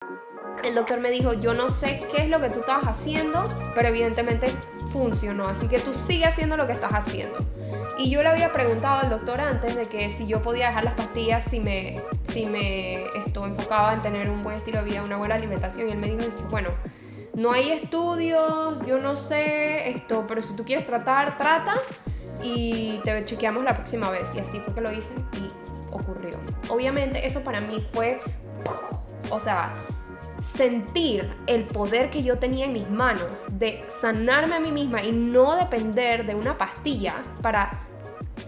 El doctor me dijo, yo no sé qué es lo que tú estabas haciendo, pero evidentemente funcionó, así que tú sigue haciendo lo que estás haciendo. Y yo le había preguntado al doctor antes de que si yo podía dejar las pastillas si me enfocaba en tener un buen estilo de vida, una buena alimentación. Y él me dijo, bueno, no hay estudios, yo no sé pero si tú quieres tratar, trata y te chequeamos la próxima vez. Y así fue que lo hice y ocurrió. Obviamente eso para mí fue, o sea, sentir el poder que yo tenía en mis manos de sanarme a mí misma y no depender de una pastilla para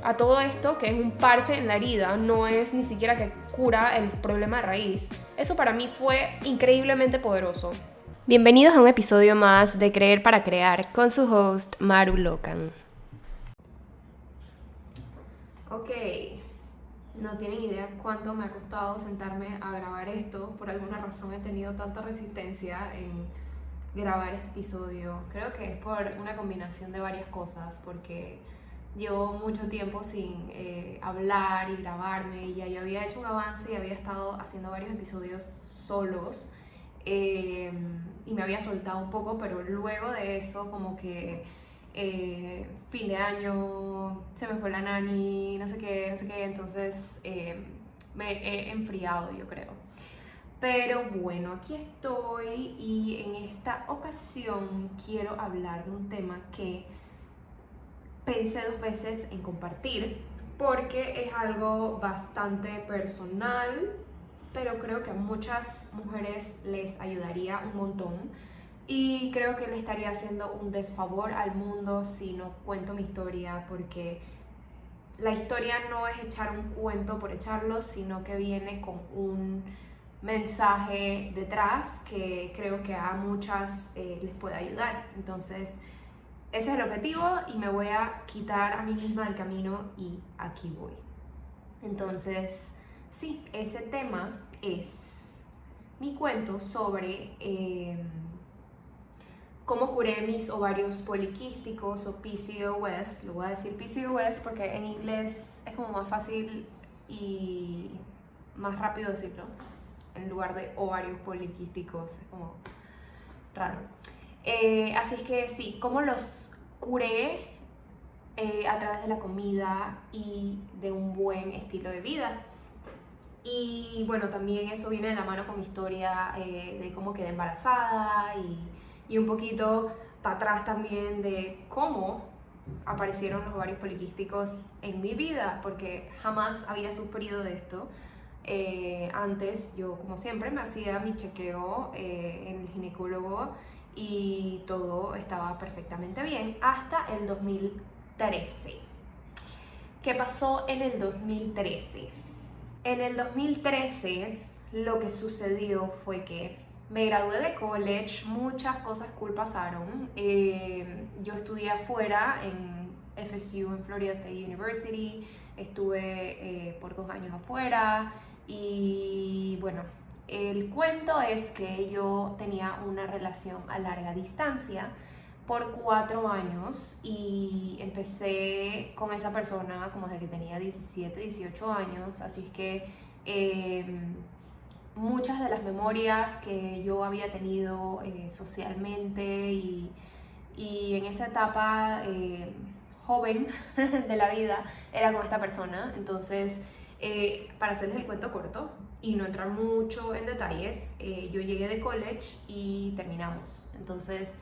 a todo esto, que es un parche en la herida, no es ni siquiera que cura el problema de raíz. Eso para mí fue increíblemente poderoso. Bienvenidos a un episodio más de Creer para Crear con su host Maru Locan. Ok, no tienen idea cuánto me ha costado sentarme a grabar esto. Por alguna razón he tenido tanta resistencia en grabar este episodio. Creo que es por una combinación de varias cosas, porque llevo mucho tiempo sin hablar y grabarme, y ya yo había hecho un avance y había estado haciendo varios episodios solos, y me había soltado un poco, pero luego de eso como que fin de año, se me fue la nani, no sé qué, entonces me he enfriado, yo creo. Pero bueno, aquí estoy y en esta ocasión quiero hablar de un tema que pensé dos veces en compartir porque es algo bastante personal, pero creo que a muchas mujeres les ayudaría un montón. Y creo que le estaría haciendo un desfavor al mundo si no cuento mi historia, porque la historia no es echar un cuento por echarlo, sino que viene con un mensaje detrás que creo que a muchas les puede ayudar. Entonces, ese es el objetivo y me voy a quitar a mí misma del camino y aquí voy. Entonces, sí, ese tema es mi cuento sobre cómo curé mis ovarios poliquísticos o PCOS. Lo voy a decir PCOS porque en inglés es como más fácil y más rápido decirlo, en lugar de ovarios poliquísticos, es como raro. Así es que sí, cómo los curé a través de la comida y de un buen estilo de vida. Y bueno, también eso viene de la mano con mi historia de cómo quedé embarazada y un poquito para atrás también de cómo aparecieron los ovarios poliquísticos en mi vida, porque jamás había sufrido de esto. Antes yo, como siempre, me hacía mi chequeo en el ginecólogo y todo estaba perfectamente bien hasta el 2013. ¿Qué pasó en el 2013? En el 2013 lo que sucedió fue que me gradué de college, muchas cosas cool pasaron. Yo estudié afuera en FSU, en Florida State University, estuve por 2 años afuera y bueno, el cuento es que yo tenía una relación a larga distancia por 4 años y empecé con esa persona como desde que tenía 17, 18 años, así es que muchas de las memorias que yo había tenido socialmente y en esa etapa joven de la vida era con esta persona. Entonces, para hacerles el cuento corto y no entrar mucho en detalles, yo llegué de college y terminamos. Entonces,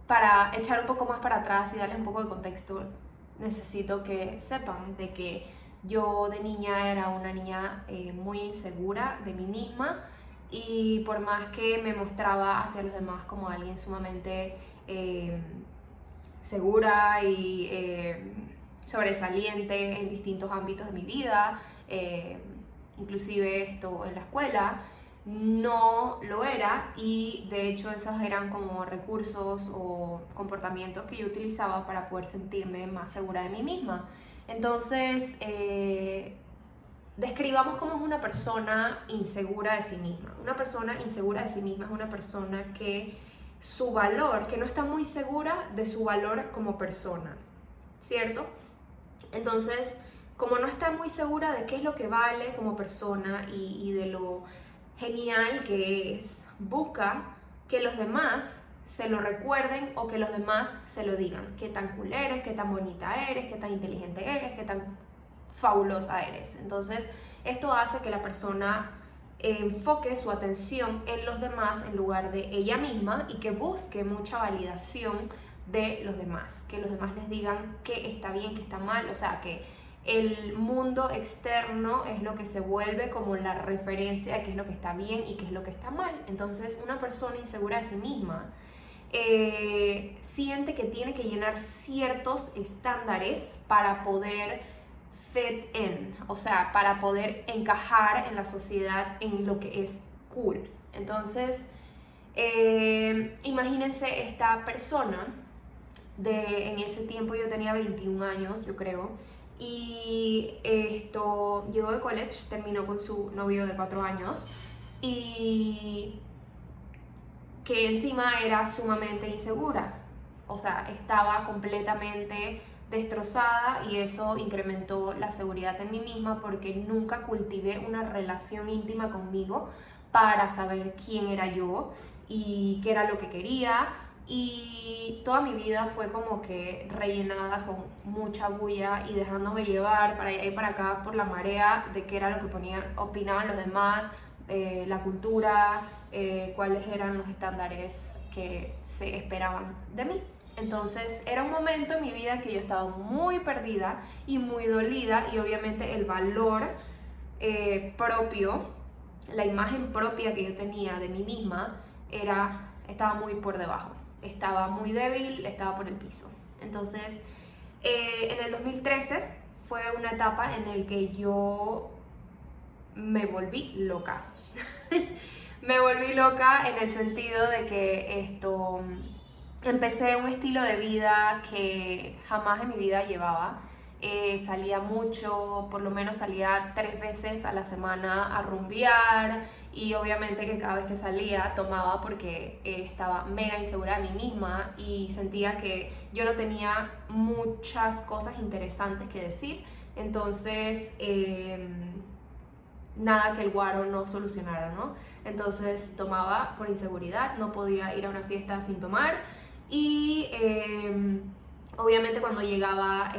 para echar un poco más para atrás y darles un poco de contexto, necesito que sepan de que yo de niña era una niña muy insegura de mí misma, y por más que me mostraba hacia los demás como alguien sumamente segura y sobresaliente en distintos ámbitos de mi vida, inclusive esto en la escuela, no lo era, y de hecho esos eran como recursos o comportamientos que yo utilizaba para poder sentirme más segura de mí misma. Entonces, describamos cómo es una persona insegura de sí misma. Una persona insegura de sí misma es una persona que su valor, que no está muy segura de su valor como persona, ¿cierto? Entonces, como no está muy segura de qué es lo que vale como persona y de lo genial que es, busca que los demás se lo recuerden o que los demás se lo digan. Qué tan cool eres, qué tan bonita eres, qué tan inteligente eres, qué tan fabulosa eres. Entonces, esto hace que la persona enfoque su atención en los demás en lugar de ella misma y que busque mucha validación de los demás, que los demás les digan qué está bien, qué está mal, o sea, que el mundo externo es lo que se vuelve como la referencia de qué es lo que está bien y qué es lo que está mal. Entonces, una persona insegura de sí misma siente que tiene que llenar ciertos estándares para poder fit in, o sea, para poder encajar en la sociedad en lo que es cool. Entonces, imagínense esta persona, en ese tiempo yo tenía 21 años, yo creo, y llegó de college, terminó con su novio de 4 años, y que encima era sumamente insegura, o sea, estaba completamente destrozada y eso incrementó la seguridad en mí misma porque nunca cultivé una relación íntima conmigo para saber quién era yo y qué era lo que quería, y toda mi vida fue como que rellenada con mucha bulla y dejándome llevar para allá y para acá por la marea de qué era lo que opinaban los demás, la cultura, cuáles eran los estándares que se esperaban de mí. Entonces era un momento en mi vida en que yo estaba muy perdida y muy dolida, y obviamente el valor propio, la imagen propia que yo tenía de mí misma estaba muy por debajo, estaba muy débil, estaba por el piso. Entonces en el 2013 fue una etapa en la que yo me volví loca. Me volví loca en el sentido de que empecé un estilo de vida que jamás en mi vida llevaba. Salía mucho, por lo menos salía 3 veces a la semana a rumbear, y obviamente que cada vez que salía tomaba porque estaba mega insegura de mí misma y sentía que yo no tenía muchas cosas interesantes que decir. Entonces nada que el guaro no solucionara, ¿no? Entonces tomaba por inseguridad, no podía ir a una fiesta sin tomar, y obviamente cuando llegaba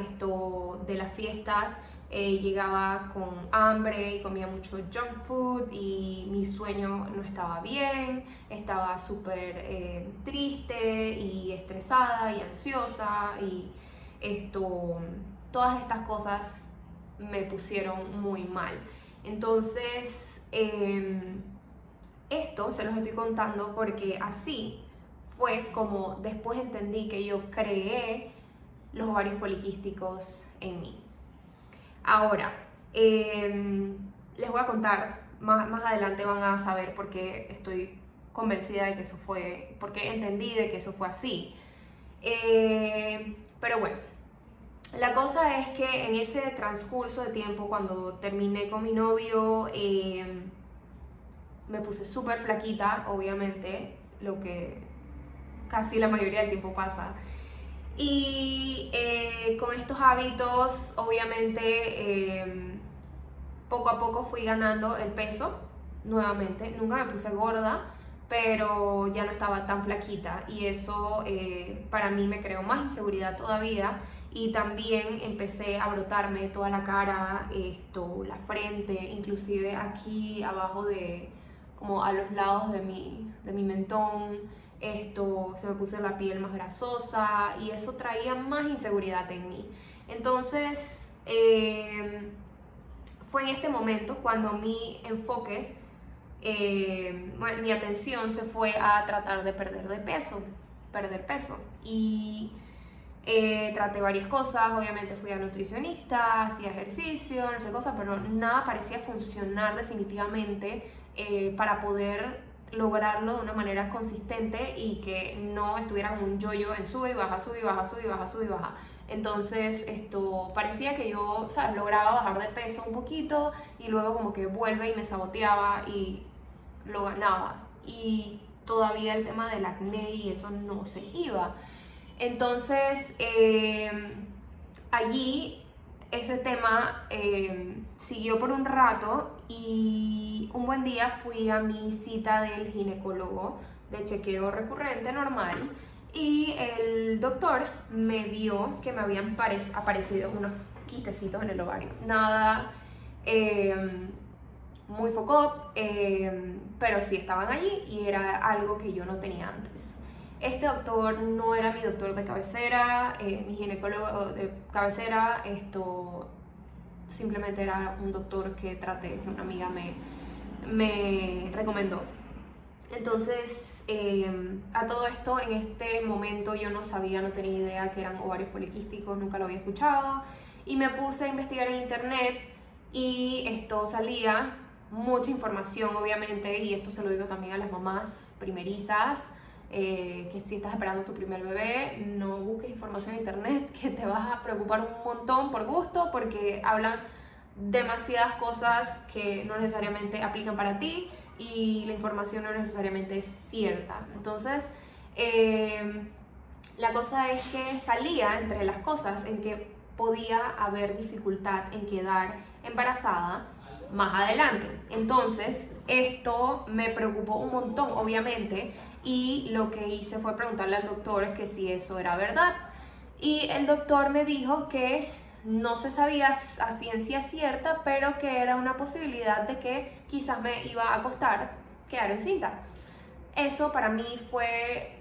de las fiestas llegaba con hambre y comía mucho junk food y mi sueño no estaba bien, estaba súper triste y estresada y ansiosa, y todas estas cosas me pusieron muy mal. Entonces, esto se los estoy contando porque así fue como después entendí que yo creé los ovarios poliquísticos en mí. Ahora, les voy a contar, más adelante van a saber por qué estoy convencida de que eso fue, por qué entendí de que eso fue así. Pero bueno. La cosa es que en ese transcurso de tiempo, cuando terminé con mi novio, me puse súper flaquita, obviamente, lo que casi la mayoría del tiempo pasa. Y con estos hábitos, obviamente, poco a poco fui ganando el peso nuevamente. Nunca me puse gorda, pero ya no estaba tan flaquita, y eso para mí me creó más inseguridad todavía. Y también empecé a brotarme toda la cara, la frente, inclusive aquí abajo como a los lados de mi mentón, se me puso la piel más grasosa y eso traía más inseguridad en mí. Entonces fue en este momento cuando mi enfoque, mi atención se fue a tratar de perder peso, y traté varias cosas. Obviamente fui a nutricionista, hacía ejercicio, no sé cosas, pero nada parecía funcionar definitivamente para poder lograrlo de una manera consistente y que no estuviera como un yo-yo en sube y baja, sube y baja, sube y baja, sube y baja. Entonces parecía que yo, ¿sabes?, lograba bajar de peso un poquito y luego como que vuelve y me saboteaba y lo ganaba, y todavía el tema del acné y eso no se iba. Entonces allí ese tema siguió por un rato y un buen día fui a mi cita del ginecólogo de chequeo recurrente normal y el doctor me vio que me habían aparecido unos quistecitos en el ovario. Nada muy foco, pero sí estaban allí y era algo que yo no tenía antes. Este doctor no era mi doctor de cabecera, mi ginecólogo de cabecera, esto simplemente era un doctor que traté, que una amiga me recomendó. Entonces, a todo esto, en este momento yo no sabía, no tenía idea que eran ovarios poliquísticos, nunca lo había escuchado, y me puse a investigar en internet y esto salía mucha información, obviamente, y esto se lo digo también a las mamás primerizas, que si estás esperando tu primer bebé, no busques información en internet, que te vas a preocupar un montón por gusto, porque hablan demasiadas cosas que no necesariamente aplican para ti y la información no necesariamente es cierta. Entonces, la cosa es que salía entre las cosas en que podía haber dificultad en quedar embarazada más adelante. Entonces, esto me preocupó un montón, obviamente, y lo que hice fue preguntarle al doctor que si eso era verdad. Y el doctor me dijo que no se sabía a ciencia cierta, pero que era una posibilidad de que quizás me iba a costar quedar encinta. Eso para mí fue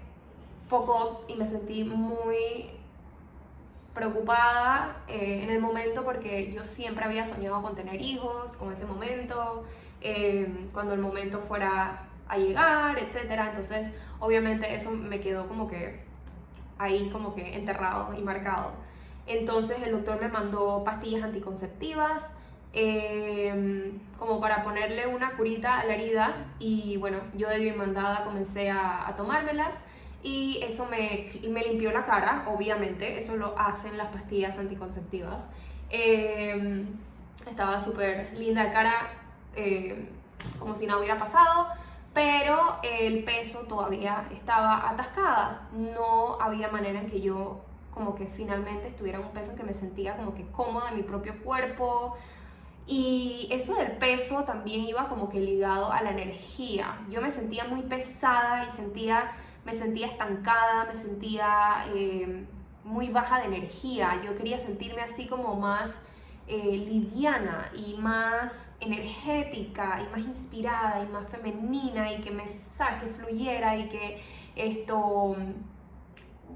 foco y me sentí muy preocupada en el momento porque yo siempre había soñado con tener hijos, con ese momento, cuando el momento fuera a llegar, etcétera. Entonces, obviamente eso me quedó como que ahí como que enterrado y marcado. Entonces el doctor me mandó pastillas anticonceptivas como para ponerle una curita a la herida y bueno, yo de bien mandada comencé a tomármelas y eso me limpió la cara, obviamente, eso lo hacen las pastillas anticonceptivas. Estaba súper linda de cara, como si nada hubiera pasado, pero el peso todavía estaba atascada, no había manera en que yo como que finalmente estuviera en un peso en que me sentía como que cómoda en mi propio cuerpo. Y eso del peso también iba como que ligado a la energía. Yo me sentía muy pesada y me sentía estancada, me sentía muy baja de energía. Yo quería sentirme así como más liviana y más energética y más inspirada y más femenina y que que fluyera y que esto...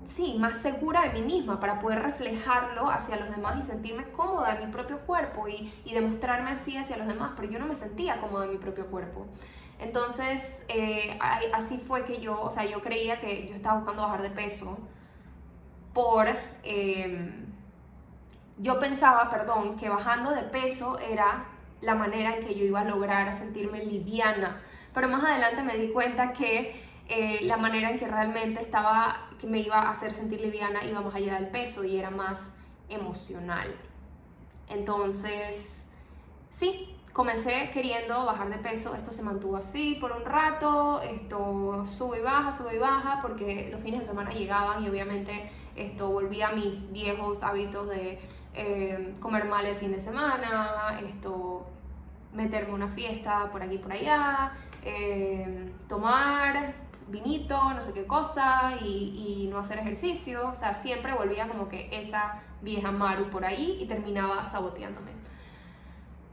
Sí, más segura de mí misma para poder reflejarlo hacia los demás y sentirme cómoda en mi propio cuerpo y demostrarme así hacia los demás, pero yo no me sentía cómoda en mi propio cuerpo. Entonces, así fue que yo creía que yo estaba buscando bajar de peso yo pensaba, que bajando de peso era la manera en que yo iba a lograr sentirme liviana, pero más adelante me di cuenta que la manera en que realmente que me iba a hacer sentir liviana iba más allá del peso y era más emocional. Entonces, sí, comencé queriendo bajar de peso, esto se mantuvo así por un rato, esto sube y baja, porque los fines de semana llegaban y obviamente esto volvía a mis viejos hábitos de comer mal el fin de semana, meterme una fiesta por aquí y por allá, tomar vinito, no sé qué cosa, y no hacer ejercicio. O sea, siempre volvía como que esa vieja Maru por ahí y terminaba saboteándome.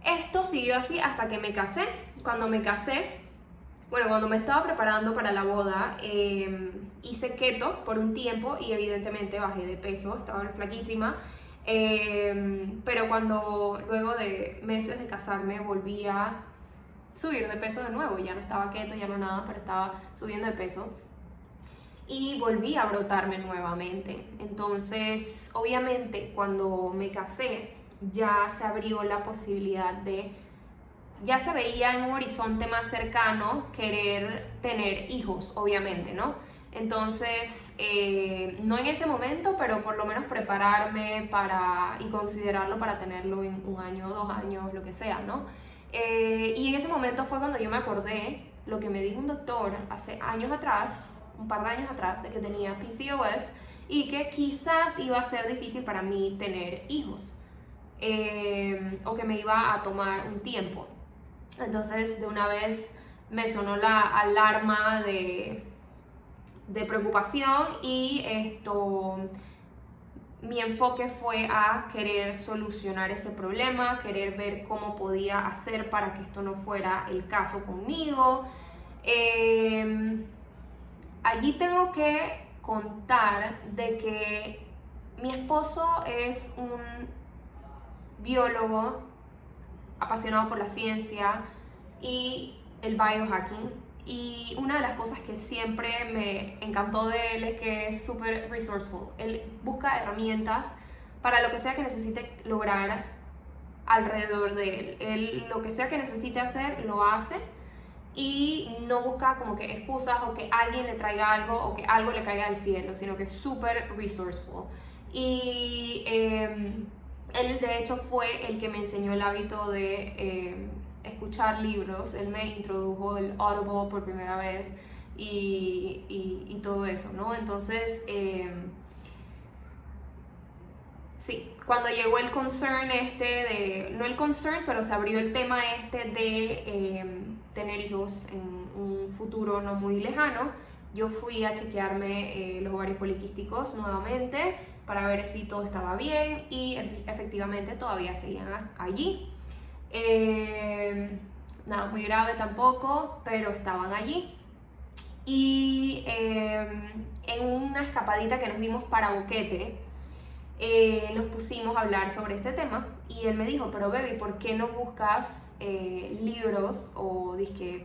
Esto siguió así hasta que me casé. Cuando me estaba preparando para la boda, hice keto por un tiempo y evidentemente bajé de peso, estaba flaquísima. Pero luego de meses de casarme volví a subir de peso de nuevo, ya no estaba keto, ya no nada, pero estaba subiendo de peso y volví a brotarme nuevamente. Entonces, obviamente, cuando me casé ya se abrió la posibilidad ya se veía en un horizonte más cercano querer tener hijos, obviamente, ¿no? Entonces, no en ese momento, pero por lo menos prepararme y considerarlo para tenerlo en 1 año, 2 años, lo que sea, ¿no? Y en ese momento fue cuando yo me acordé lo que me dijo un doctor hace años atrás, un par de años atrás, de que tenía PCOS y que quizás iba a ser difícil para mí tener hijos. o que me iba a tomar un tiempo. Entonces de una vez me sonó la alarma de preocupación y mi enfoque fue a querer solucionar ese problema, querer ver cómo podía hacer para que esto no fuera el caso conmigo. Allí tengo que contar de que mi esposo es un biólogo apasionado por la ciencia y el biohacking. Y una de las cosas que siempre me encantó de él es que es súper resourceful. Él busca herramientas para lo que sea que necesite lograr alrededor de él. Él lo que sea que necesite hacer, lo hace y no busca como que excusas o que alguien le traiga algo o que algo le caiga del cielo, sino que es súper resourceful. Y él de hecho fue el que me enseñó el hábito de escuchar libros. Él me introdujo el Audible por primera vez y todo eso, ¿no? Entonces, sí, cuando llegó el concern no el concern, pero se abrió el tema de tener hijos en un futuro no muy lejano, yo fui a chequearme los ovarios poliquísticos nuevamente para ver si todo estaba bien y efectivamente todavía seguían allí. Nada muy grave tampoco, pero estaban allí. Y en una escapadita que nos dimos para Boquete, nos pusimos a hablar sobre este tema y él me dijo, pero baby, ¿por qué no buscas libros o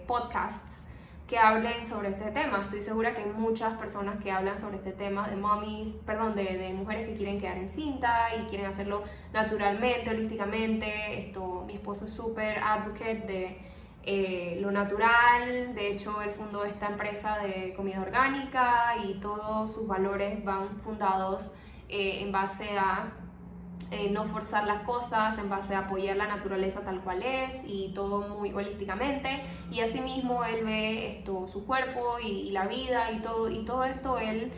podcasts que hablen sobre este tema? Estoy segura que hay muchas personas que hablan sobre este tema de de mujeres que quieren quedar encinta y quieren hacerlo naturalmente, holísticamente. Mi esposo es súper advocate de lo natural. De hecho, él fundó esta empresa de comida orgánica y todos sus valores van fundados en base a no forzar las cosas, en base a apoyar la naturaleza tal cual es y todo muy holísticamente. Y asimismo él ve su cuerpo y la vida y todo esto, él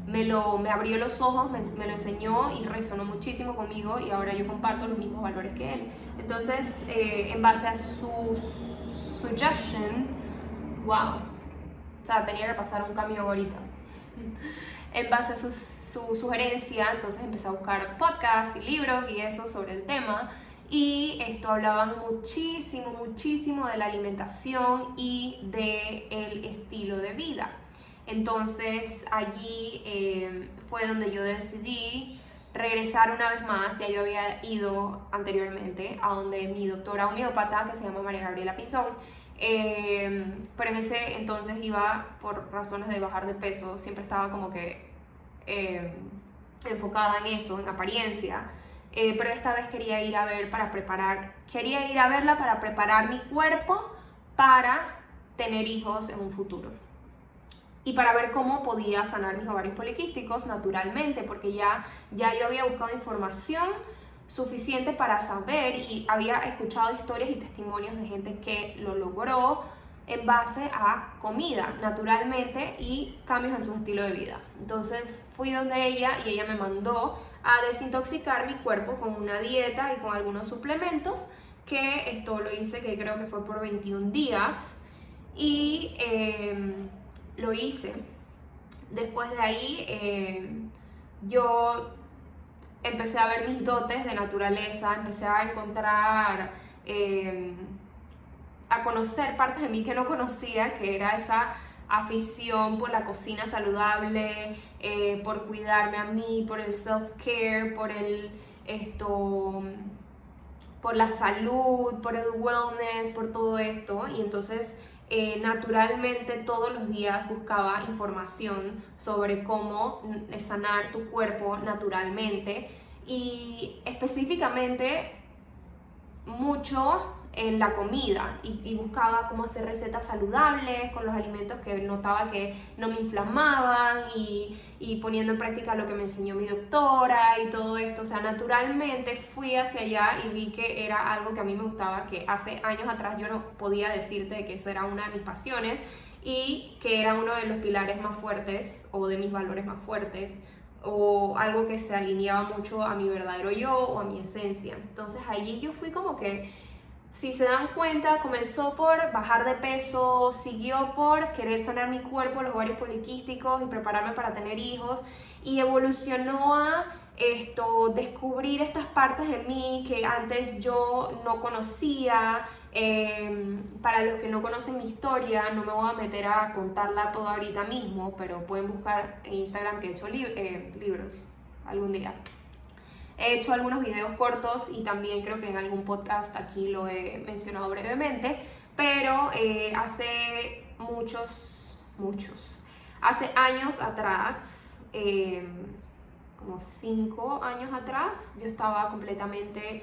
me abrió los ojos, me lo enseñó y resonó muchísimo conmigo y ahora yo comparto los mismos valores que él. Entonces, en base a su suggestion, wow, o sea, tenía que pasar un cambio ahorita. En base a su sugerencia, entonces empecé a buscar podcasts y libros y eso sobre el tema, y hablaban muchísimo de la alimentación y del estilo de vida. Entonces allí fue donde yo decidí regresar una vez más. Ya yo había ido anteriormente a donde mi doctora homeópata, que se llama María Gabriela Pinzón, pero en ese entonces iba por razones de bajar de peso, siempre estaba como que enfocada en eso, en apariencia, pero esta vez quería ir a verla para preparar mi cuerpo para tener hijos en un futuro y para ver cómo podía sanar mis ovarios poliquísticos naturalmente, porque ya yo había buscado información suficiente para saber y había escuchado historias y testimonios de gente que lo logró en base a comida naturalmente y cambios en su estilo de vida. Entonces fui donde ella y ella me mandó a desintoxicar mi cuerpo con una dieta y con algunos suplementos, que esto lo hice, que creo que fue por 21 días y lo hice. Después de ahí yo empecé a ver mis dotes de naturaleza, empecé a encontrar, a conocer partes de mí que no conocía, que era esa afición por la cocina saludable, por cuidarme a mí, por el self-care, por la salud, por el wellness, por todo esto. Y entonces naturalmente todos los días buscaba información sobre cómo sanar tu cuerpo naturalmente y específicamente mucho en la comida y buscaba cómo hacer recetas saludables con los alimentos que notaba que no me inflamaban y poniendo en práctica lo que me enseñó mi doctora y todo esto. O sea, naturalmente fui hacia allá y vi que era algo que a mí me gustaba, que hace años atrás yo no podía decirte que eso era una de mis pasiones y que era uno de los pilares más fuertes o de mis valores más fuertes o algo que se alineaba mucho a mi verdadero yo o a mi esencia. Entonces allí yo fui como que, si se dan cuenta, comenzó por bajar de peso, siguió por querer sanar mi cuerpo, los ovarios poliquísticos y prepararme para tener hijos, y evolucionó a descubrir estas partes de mí que antes yo no conocía. Para los que no conocen mi historia, no me voy a meter a contarla toda ahorita mismo, pero pueden buscar en Instagram que he hecho libros algún día. He hecho algunos videos cortos y también creo que en algún podcast aquí lo he mencionado brevemente, pero hace hace años atrás, como 5 años atrás, yo estaba completamente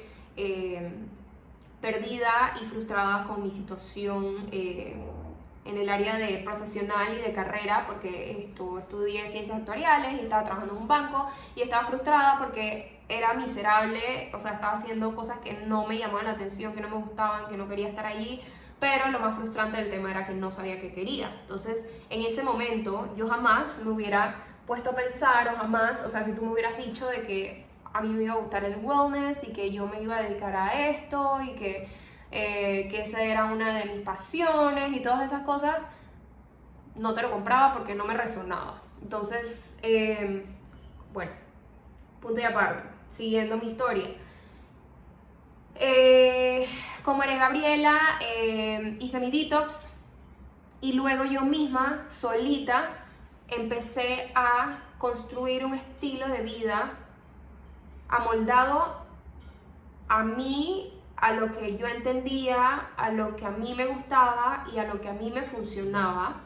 perdida y frustrada con mi situación en el área de profesional y de carrera, porque estudié ciencias actuariales y estaba trabajando en un banco y estaba frustrada porque era miserable, o sea, estaba haciendo cosas que no me llamaban la atención, que no me gustaban, que no quería estar allí, pero lo más frustrante del tema era que no sabía qué quería. Entonces, en ese momento, yo jamás me hubiera puesto a pensar, o jamás, o sea, si tú me hubieras dicho de que a mí me iba a gustar el wellness y que yo me iba a dedicar a esto y que esa era una de mis pasiones y todas esas cosas, no te lo compraba porque no me resonaba. Entonces, bueno, punto y aparte, siguiendo mi historia. Como María Gabriela, hice mi detox y luego yo misma, solita, empecé a construir un estilo de vida amoldado a mí, a lo que yo entendía, a lo que a mí me gustaba y a lo que a mí me funcionaba.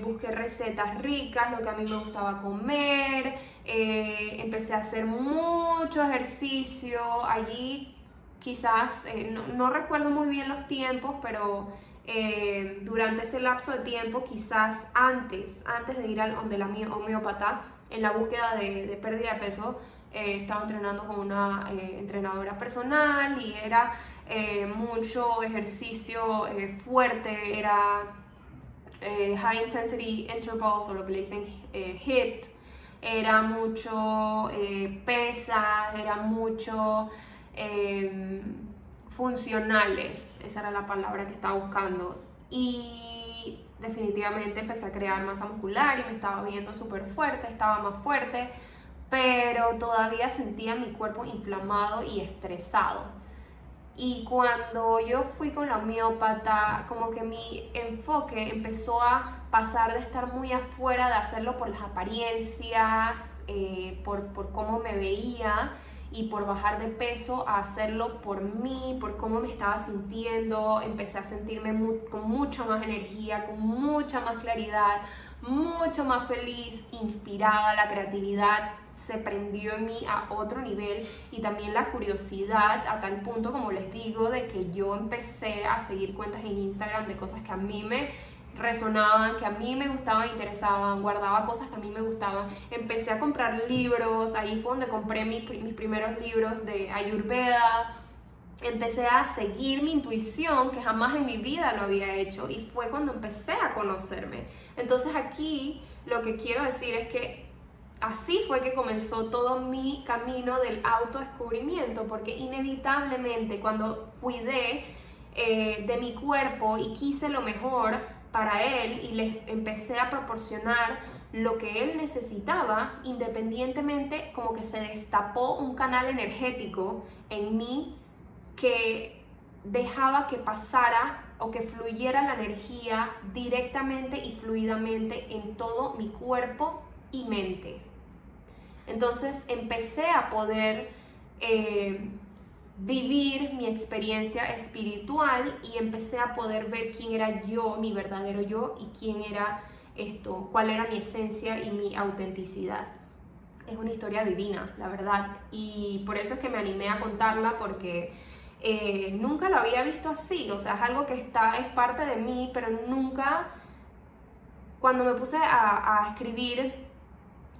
Busqué recetas ricas, lo que a mí me gustaba comer, empecé a hacer mucho ejercicio. Allí quizás, no recuerdo muy bien los tiempos, pero durante ese lapso de tiempo, quizás antes de ir donde la homeópata, en la búsqueda de pérdida de peso, estaba entrenando con una entrenadora personal y era mucho ejercicio fuerte, era high intensity intervals, o lo que le dicen HIIT, era mucho pesas, era mucho funcionales, esa era la palabra que estaba buscando, y definitivamente empecé a crear masa muscular y me estaba viendo súper fuerte, estaba más fuerte, pero todavía sentía mi cuerpo inflamado y estresado. Y cuando yo fui con la homeópata, como que mi enfoque empezó a pasar de estar muy afuera, de hacerlo por las apariencias, por cómo me veía y por bajar de peso, a hacerlo por mí, por cómo me estaba sintiendo. Empecé a sentirme con mucha más energía, con mucha más claridad, mucho más feliz, inspirada. La creatividad se prendió en mí a otro nivel, y también la curiosidad, a tal punto, como les digo, de que yo empecé a seguir cuentas en Instagram de cosas que a mí me resonaban, que a mí me gustaban, interesaban, guardaba cosas que a mí me gustaban, empecé a comprar libros. Ahí fue donde compré mis primeros libros de Ayurveda. Empecé a seguir mi intuición, que jamás en mi vida lo había hecho, y fue cuando empecé a conocerme. Entonces aquí lo que quiero decir es que así fue que comenzó todo mi camino del autodescubrimiento, porque inevitablemente cuando cuidé de mi cuerpo y quise lo mejor para él y le empecé a proporcionar lo que él necesitaba, independientemente, como que se destapó un canal energético en mí que dejaba que pasara o que fluyera la energía directamente y fluidamente en todo mi cuerpo y mente. Entonces empecé a poder vivir mi experiencia espiritual y empecé a poder ver quién era yo, mi verdadero yo, y quién era cuál era mi esencia y mi autenticidad. Es una historia divina, la verdad, y por eso es que me animé a contarla, porque nunca lo había visto así. O sea, es algo que es parte de mí, pero nunca, cuando me puse a escribir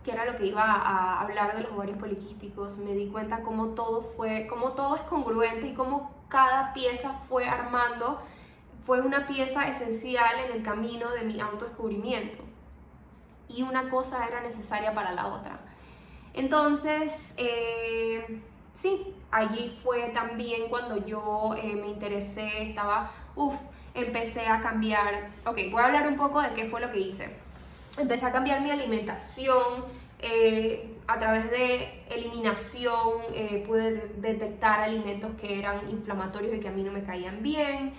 que era lo que iba a hablar de los ovarios poliquísticos, me di cuenta cómo todo es congruente y cómo cada pieza fue una pieza esencial en el camino de mi autodescubrimiento. y una cosa era necesaria para la otra. Entonces, sí, allí fue también cuando yo me interesé, empecé a cambiar. Ok, voy a hablar un poco de qué fue lo que hice. Empecé a cambiar mi alimentación, a través de eliminación pude detectar alimentos que eran inflamatorios y que a mí no me caían bien.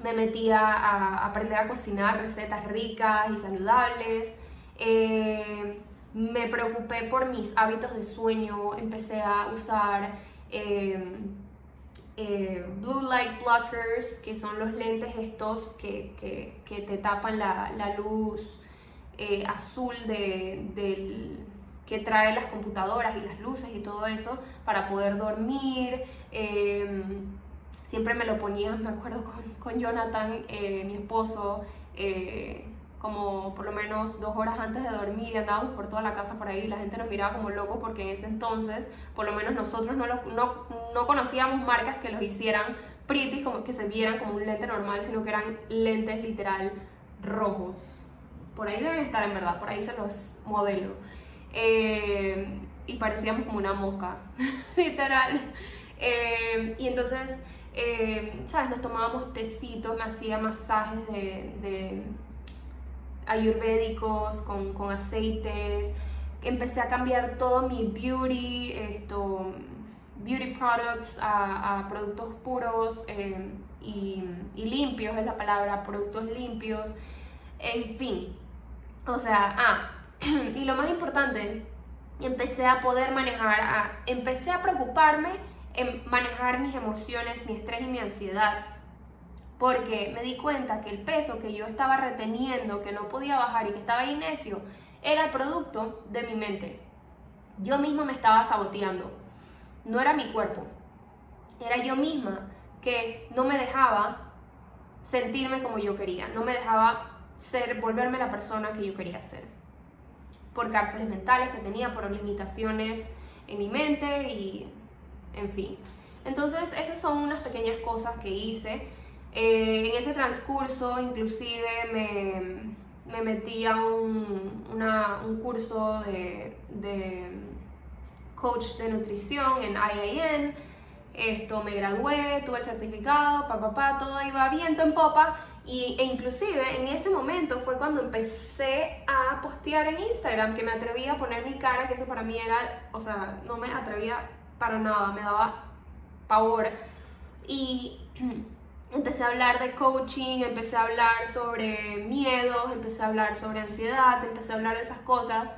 Me metí a aprender a cocinar recetas ricas y saludables. Me preocupé por mis hábitos de sueño, empecé a usar blue light blockers, que son los lentes estos que te tapan la luz azul que trae las computadoras y las luces y todo eso para poder dormir. Siempre me lo ponía, me acuerdo con Jonathan, mi esposo, como por lo menos 2 horas antes de dormir, y andábamos por toda la casa por ahí y la gente nos miraba como locos porque en ese entonces, por lo menos nosotros no conocíamos marcas que los hicieran pretty, como que se vieran como un lente normal, sino que eran lentes literal rojos. Por ahí deben estar en verdad, por ahí se los modelo. Y parecíamos como una mosca, literal. Y entonces, ¿sabes? Nos tomábamos tecitos, me hacía masajes de ayurvédicos con aceites. Empecé a cambiar todo mi beauty products a productos puros y limpios, es la palabra, productos limpios. En fin, o sea, y lo más importante, empecé a preocuparme en manejar mis emociones, mi estrés y mi ansiedad, porque me di cuenta que el peso que yo estaba reteniendo, que no podía bajar y que estaba ahí necio, era producto de mi mente. Yo misma me estaba saboteando, no era mi cuerpo, era yo misma que no me dejaba sentirme como yo quería, no me dejaba volverme la persona que yo quería ser, por cárceles mentales que tenía, por limitaciones en mi mente y en fin. Entonces esas son unas pequeñas cosas que hice. En ese transcurso inclusive me metí a un curso de coach de nutrición en IAN. Me gradué, tuve el certificado, todo iba viento en popa. E inclusive en ese momento fue cuando empecé a postear en Instagram, que me atreví a poner mi cara, que eso para mí era, o sea, no me atrevía para nada, me daba pavor. Y empecé a hablar de coaching, empecé a hablar sobre miedos, empecé a hablar sobre ansiedad, empecé a hablar de esas cosas.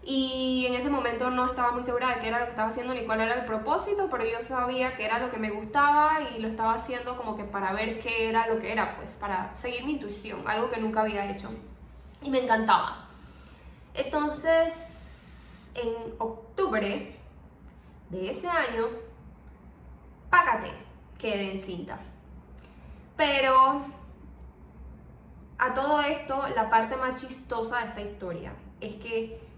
Y en ese momento no estaba muy segura de qué era lo que estaba haciendo ni cuál era el propósito, pero yo sabía que era lo que me gustaba y lo estaba haciendo como que para ver qué era lo que era, pues para seguir mi intuición, algo que nunca había hecho y me encantaba. Entonces, en octubre de ese año, págate, quedé encinta. Pero a todo esto, la parte más chistosa de esta historia es que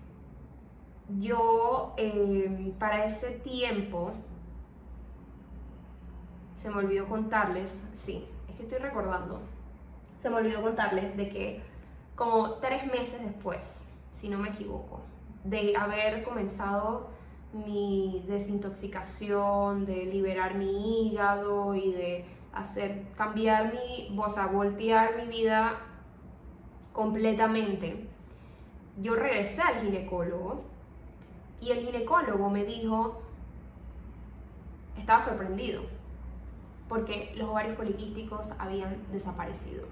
yo para ese tiempo, se me olvidó contarles, sí, es que estoy recordando, se me olvidó contarles de que como 3 meses después, si no me equivoco, de haber comenzado mi desintoxicación, de liberar mi hígado y de voltear mi vida completamente, yo regresé al ginecólogo. Y el ginecólogo me dijo, estaba sorprendido, porque los ovarios poliquísticos habían desaparecido.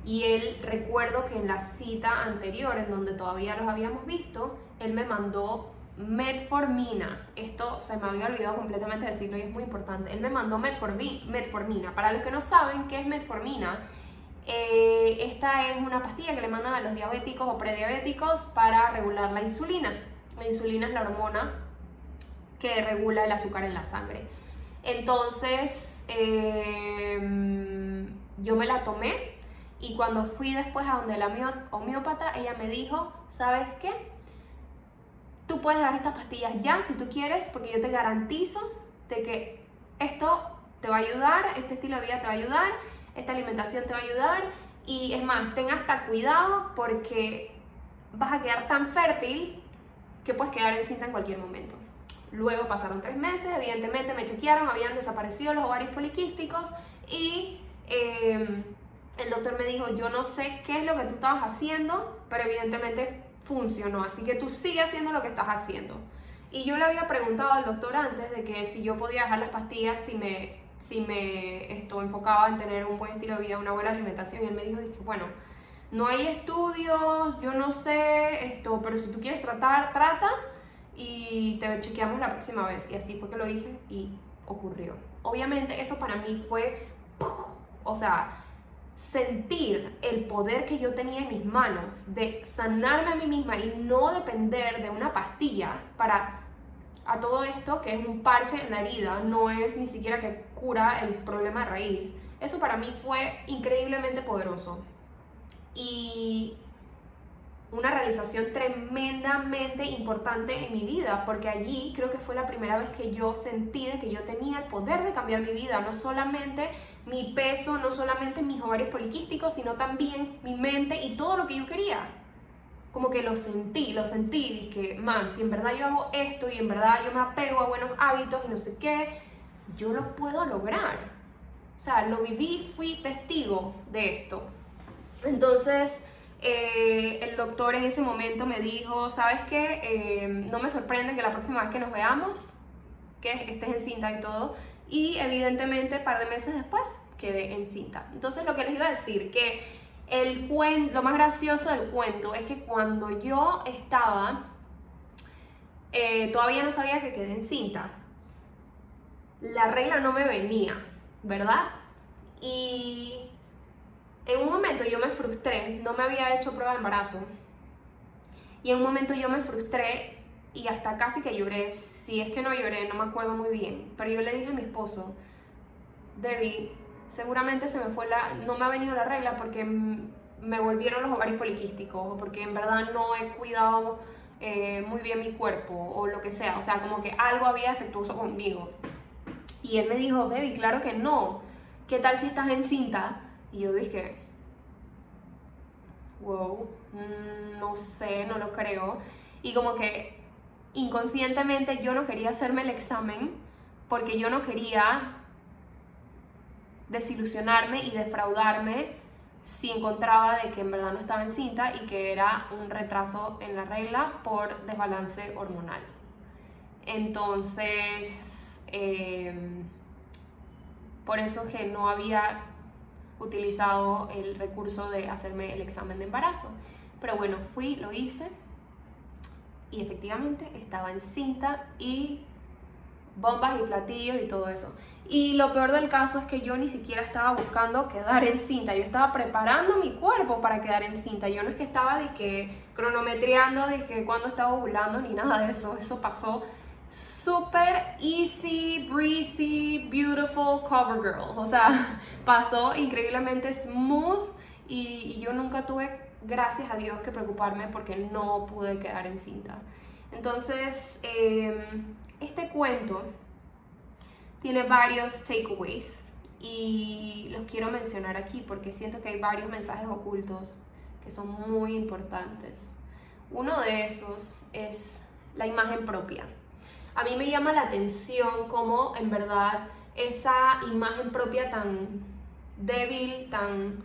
Y él, recuerdo que en la cita anterior, en donde todavía los habíamos visto, él me mandó metformina. Esto se me había olvidado completamente decirlo y es muy importante. Él me mandó metformina. Para los que no saben qué es metformina, esta es una pastilla que le mandan a los diabéticos o prediabéticos para regular la insulina. La insulina es la hormona que regula el azúcar en la sangre. Entonces, yo me la tomé y cuando fui después a donde la homeópata, ella me dijo, ¿sabes qué? Tú puedes dar estas pastillas ya si tú quieres, porque yo te garantizo de que esto te va a ayudar, este estilo de vida te va a ayudar, esta alimentación te va a ayudar Y es más, ten hasta cuidado porque vas a quedar tan fértil que puedes quedar encinta en cualquier momento. Luego pasaron 3 meses, evidentemente me chequearon, habían desaparecido los ovarios poliquísticos y el doctor me dijo, yo no sé qué es lo que tú estabas haciendo, pero evidentemente funcionó, así que tú sigue haciendo lo que estás haciendo. Y yo le había preguntado al doctor antes de que si yo podía dejar las pastillas si me enfocaba en tener un buen estilo de vida, una buena alimentación, y él me dijo, dije, bueno, no hay estudios, yo no sé pero si tú quieres tratar, trata y te chequeamos la próxima vez. Y así fue que lo hice y ocurrió. Obviamente eso para mí fue, o sea, sentir el poder que yo tenía en mis manos de sanarme a mí misma y no depender de una pastilla para a todo esto, que es un parche en la herida, no es ni siquiera que cura el problema de raíz. Eso para mí fue increíblemente poderoso y una realización tremendamente importante en mi vida, porque allí creo que fue la primera vez que yo sentí de que yo tenía el poder de cambiar mi vida, no solamente mi peso, no solamente mis ovarios poliquísticos, sino también mi mente y todo lo que yo quería. Como que lo sentí, dije, man, si en verdad yo hago esto y en verdad yo me apego a buenos hábitos y no sé qué, yo lo puedo lograr. O sea, lo viví, fui testigo de esto. Entonces, el doctor en ese momento me dijo, ¿sabes qué? No me sorprende que la próxima vez que nos veamos, que estés encinta y todo. Y evidentemente, un par de meses después, quedé encinta. Entonces, lo que les iba a decir, que lo más gracioso del cuento es que cuando yo estaba, todavía no sabía que quedé encinta. La regla no me venía, ¿verdad? Y en un momento yo me frustré, no me había hecho prueba de embarazo. Y en un momento yo me frustré y hasta casi que lloré. Si es que no lloré, no me acuerdo muy bien. Pero yo le dije a mi esposo, Debbie, seguramente no me ha venido la regla porque me volvieron los ovarios poliquísticos o porque en verdad no he cuidado muy bien mi cuerpo o lo que sea. O sea, como que algo había defectuoso conmigo. Y él me dijo, Debbie, claro que no. ¿Qué tal si estás encinta? Y yo dije, wow, no sé, no lo creo. Y como que inconscientemente yo no quería hacerme el examen porque yo no quería desilusionarme y defraudarme si encontraba de que en verdad no estaba encinta y que era un retraso en la regla por desbalance hormonal. Entonces, por eso que no había utilizado el recurso de hacerme el examen de embarazo. Pero bueno, lo hice y efectivamente estaba encinta y bombas y platillos y todo eso. Y lo peor del caso es que yo ni siquiera estaba buscando quedar encinta, yo estaba preparando mi cuerpo para quedar encinta. Yo no es que estaba cronometreando cuándo estaba ovulando ni nada de eso. Eso pasó súper easy, breezy, beautiful cover girl. O sea, pasó increíblemente smooth y yo nunca tuve, gracias a Dios, que preocuparme porque no pude quedar encinta. Entonces, este cuento tiene varios takeaways y los quiero mencionar aquí porque siento que hay varios mensajes ocultos que son muy importantes. Uno de esos es la imagen propia. A mí me llama la atención cómo en verdad esa imagen propia tan débil, tan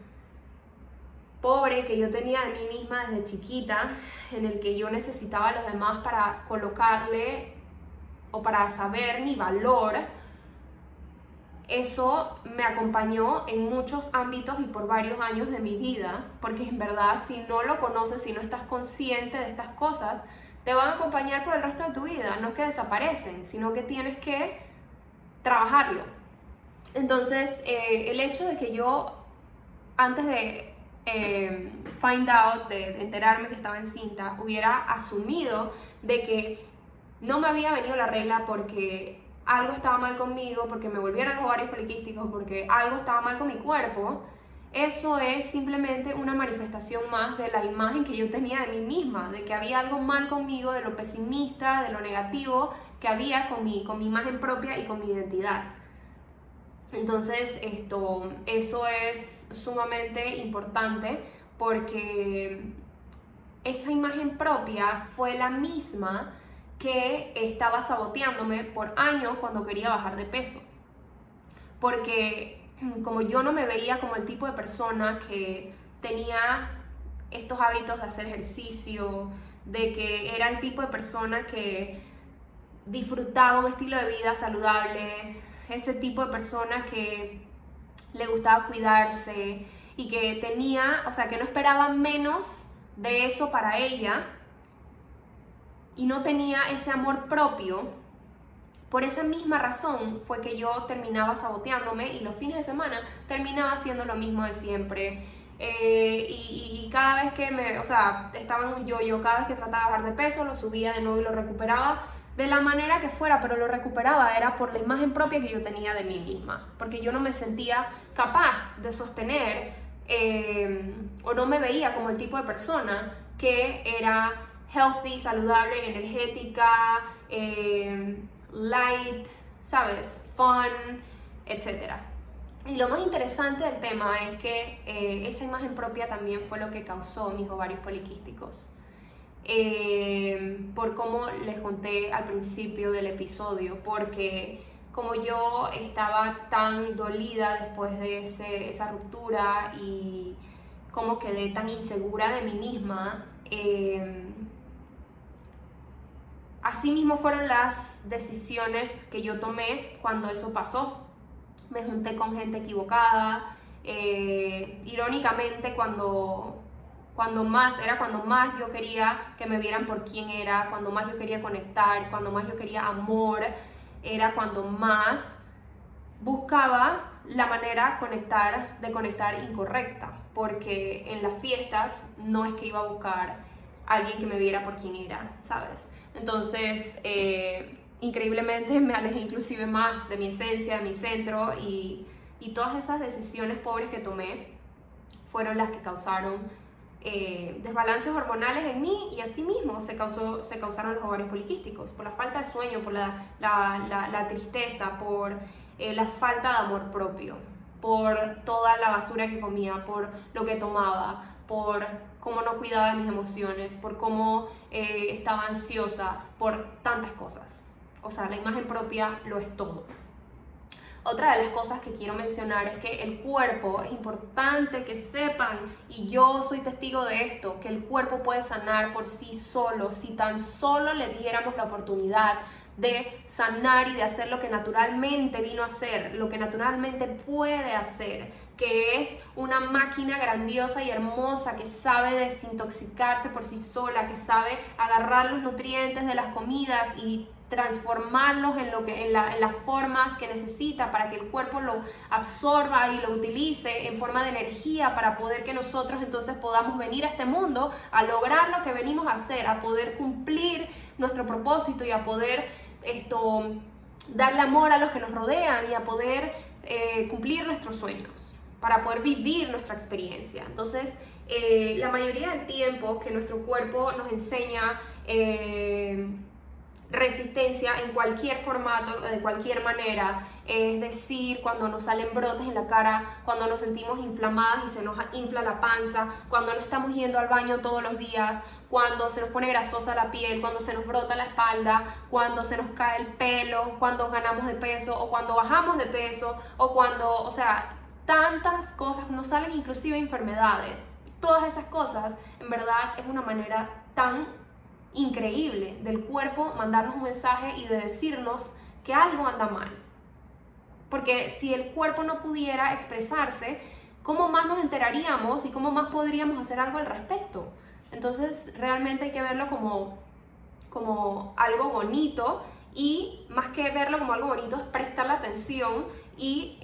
pobre que yo tenía de mí misma desde chiquita, en el que yo necesitaba a los demás para colocarle o para saber mi valor, eso me acompañó en muchos ámbitos y por varios años de mi vida, porque en verdad si no lo conoces, si no estás consciente de estas cosas, te van a acompañar por el resto de tu vida. No es que desaparecen, sino que tienes que trabajarlo. Entonces, el hecho de que yo, antes de find out, de enterarme que estaba encinta, hubiera asumido de que no me había venido la regla porque algo estaba mal conmigo, porque me volvieron los ovarios poliquísticos, porque algo estaba mal con mi cuerpo, eso es simplemente una manifestación más de la imagen que yo tenía de mí misma, de que había algo mal conmigo, de lo pesimista, de lo negativo que había con mi imagen propia y con mi identidad. Entonces, eso es sumamente importante porque esa imagen propia fue la misma que estaba saboteándome por años cuando quería bajar de peso. Porque como yo no me veía como el tipo de persona que tenía estos hábitos de hacer ejercicio, de que era el tipo de persona que disfrutaba un estilo de vida saludable, ese tipo de persona que le gustaba cuidarse y que tenía, o sea, que no esperaba menos de eso para ella y no tenía ese amor propio. Por esa misma razón fue que yo terminaba saboteándome y los fines de semana terminaba haciendo lo mismo de siempre. Y cada vez que estaba en un yo-yo, cada vez que trataba de bajar de peso, lo subía de nuevo y lo recuperaba de la manera que fuera, pero lo recuperaba era por la imagen propia que yo tenía de mí misma, porque yo no me sentía capaz de sostener o no me veía como el tipo de persona que era healthy, saludable, energética, light, ¿sabes? Fun, etc. Y lo más interesante del tema es que esa imagen propia también fue lo que causó mis ovarios poliquísticos. Por como les conté al principio del episodio, porque como yo estaba tan dolida después de esa ruptura y como quedé tan insegura de mí misma, así mismo fueron las decisiones que yo tomé cuando eso pasó. Me junté con gente equivocada, irónicamente cuando más yo quería que me vieran por quién era, cuando más yo quería conectar, cuando más yo quería amor, era cuando más buscaba la manera de conectar incorrecta, porque en las fiestas no es que iba a buscar a alguien que me viera por quién era, ¿sabes? Entonces, increíblemente me alejé inclusive más de mi esencia, de mi centro, y todas esas decisiones pobres que tomé fueron las que causaron desbalances hormonales en mí, y así mismo se causaron los ovarios poliquísticos por la falta de sueño, por la tristeza, por la falta de amor propio, por toda la basura que comía, por lo que tomaba, por cómo no cuidaba de mis emociones, por cómo estaba ansiosa, por tantas cosas. O sea, la imagen propia lo es todo. Otra de las cosas que quiero mencionar es que el cuerpo, es importante que sepan, y yo soy testigo de esto, que el cuerpo puede sanar por sí solo, si tan solo le diéramos la oportunidad de sanar y de hacer lo que naturalmente vino a hacer, lo que naturalmente puede hacer, que es una máquina grandiosa y hermosa que sabe desintoxicarse por sí sola, que sabe agarrar los nutrientes de las comidas y transformarlos en las formas que necesita para que el cuerpo lo absorba y lo utilice en forma de energía para poder que nosotros entonces podamos venir a este mundo a lograr lo que venimos a hacer, a poder cumplir nuestro propósito y a poder darle amor a los que nos rodean y a poder cumplir nuestros sueños, para poder vivir nuestra experiencia. Entonces, la mayoría del tiempo que nuestro cuerpo nos enseña resistencia en cualquier formato, de cualquier manera, es decir, cuando nos salen brotes en la cara, cuando nos sentimos inflamadas y se nos infla la panza, cuando no estamos yendo al baño todos los días, cuando se nos pone grasosa la piel, cuando se nos brota la espalda, cuando se nos cae el pelo, cuando ganamos de peso o cuando bajamos de peso, o cuando, o sea, tantas cosas, nos salen inclusive enfermedades. Todas esas cosas, en verdad, es una manera tan increíble del cuerpo mandarnos un mensaje y de decirnos que algo anda mal. Porque si el cuerpo no pudiera expresarse, ¿cómo más nos enteraríamos y cómo más podríamos hacer algo al respecto? Entonces realmente hay que verlo como algo bonito, y más que verlo como algo bonito es prestarle atención y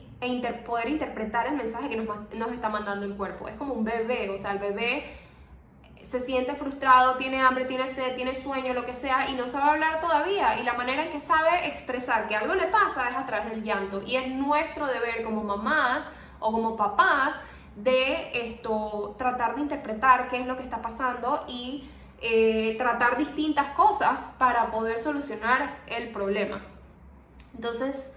poder interpretar el mensaje que nos está mandando el cuerpo. Es como un bebé, o sea, el bebé se siente frustrado, tiene hambre, tiene sed, tiene sueño, lo que sea, y no sabe hablar todavía, y la manera en que sabe expresar que algo le pasa es a través del llanto, y es nuestro deber como mamás o como papás de tratar de interpretar qué es lo que está pasando y tratar distintas cosas para poder solucionar el problema. Entonces,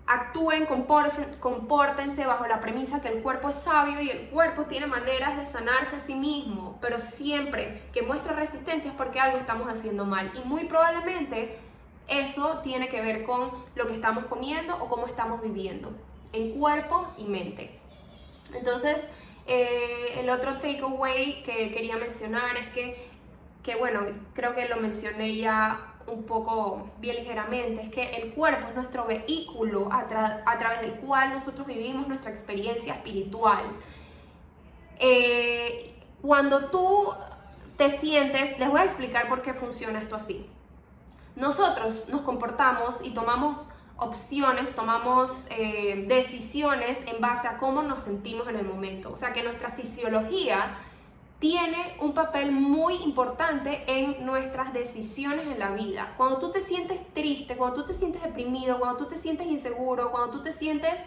actúen, compórtense bajo la premisa que el cuerpo es sabio y el cuerpo tiene maneras de sanarse a sí mismo, pero siempre que muestra resistencia es porque algo estamos haciendo mal y muy probablemente eso tiene que ver con lo que estamos comiendo o cómo estamos viviendo en cuerpo y mente. Entonces, el otro takeaway que quería mencionar es que bueno, creo que lo mencioné ya un poco bien ligeramente, es que el cuerpo es nuestro vehículo a través del cual nosotros vivimos nuestra experiencia espiritual. Cuando tú te sientes, les voy a explicar por qué funciona esto así. Nosotros nos comportamos y tomamos opciones, tomamos decisiones en base a cómo nos sentimos en el momento. O sea que nuestra fisiología tiene un papel muy importante en nuestras decisiones en la vida. Cuando tú te sientes triste, cuando tú te sientes deprimido, cuando tú te sientes inseguro, cuando tú te sientes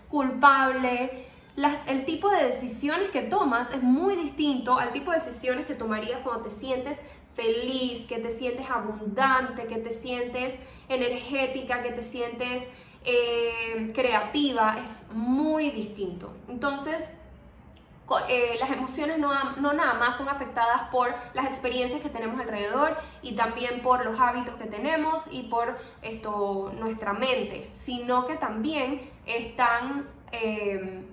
culpable, el tipo de decisiones que tomas es muy distinto al tipo de decisiones que tomarías cuando te sientes feliz, que te sientes abundante, que te sientes energética, que te sientes creativa. Es muy distinto. Entonces, las emociones no nada más son afectadas por las experiencias que tenemos alrededor y también por los hábitos que tenemos y por nuestra mente, sino que también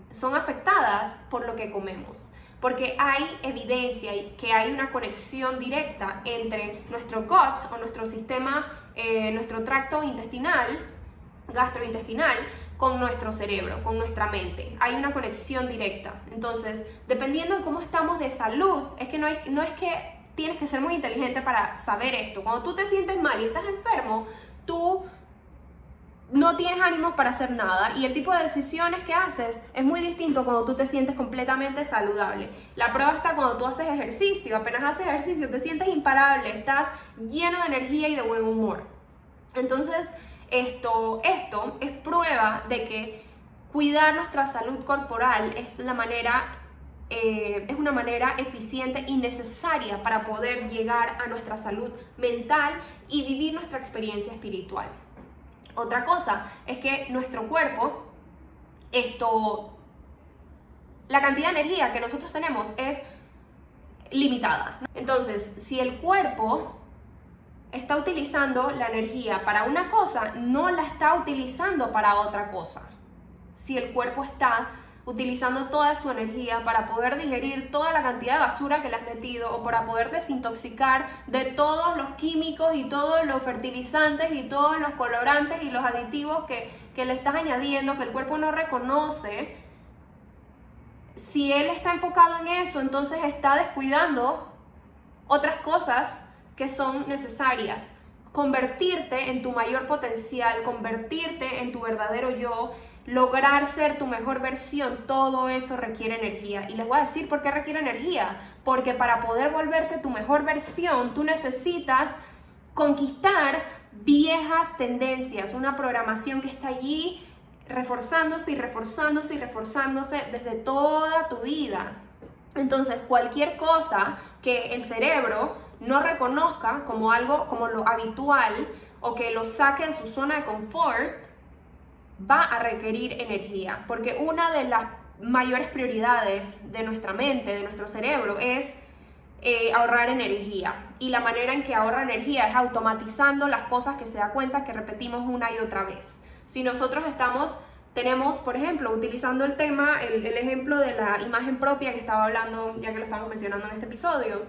son afectadas por lo que comemos. Porque hay evidencia que hay una conexión directa entre nuestro gut o nuestro sistema, nuestro tracto intestinal, gastrointestinal, con nuestro cerebro, con nuestra mente. Hay una conexión directa. Entonces, dependiendo de cómo estamos de salud, es que no es que tienes que ser muy inteligente para saber esto. Cuando tú te sientes mal y estás enfermo, tú no tienes ánimos para hacer nada y el tipo de decisiones que haces es muy distinto cuando tú te sientes completamente saludable. La prueba está cuando tú haces ejercicio. Apenas haces ejercicio, te sientes imparable, estás lleno de energía y de buen humor. Entonces, esto es prueba de que cuidar nuestra salud corporal es una manera eficiente y necesaria para poder llegar a nuestra salud mental y vivir nuestra experiencia espiritual. Otra cosa es que nuestro cuerpo, la cantidad de energía que nosotros tenemos es limitada. Entonces, si el cuerpo está utilizando la energía para una cosa, no la está utilizando para otra cosa. Si el cuerpo está utilizando toda su energía para poder digerir toda la cantidad de basura que le has metido o para poder desintoxicar de todos los químicos y todos los fertilizantes y todos los colorantes y los aditivos que le estás añadiendo, que el cuerpo no reconoce, si él está enfocado en eso, entonces está descuidando otras cosas que son necesarias. Convertirte en tu mayor potencial, convertirte en tu verdadero yo, lograr ser tu mejor versión, todo eso requiere energía. Y les voy a decir por qué requiere energía. Porque para poder volverte tu mejor versión, tú necesitas conquistar viejas tendencias, una programación que está allí reforzándose y reforzándose y reforzándose desde toda tu vida. Entonces, cualquier cosa que el cerebro no reconozca como algo, como lo habitual, o que lo saque de su zona de confort, va a requerir energía, porque una de las mayores prioridades de nuestra mente, de nuestro cerebro, es ahorrar energía. Y la manera en que ahorra energía es automatizando las cosas que se da cuenta que repetimos una y otra vez. Si nosotros tenemos, por ejemplo, utilizando el tema, el ejemplo de la imagen propia que estaba hablando, ya que lo estamos mencionando en este episodio,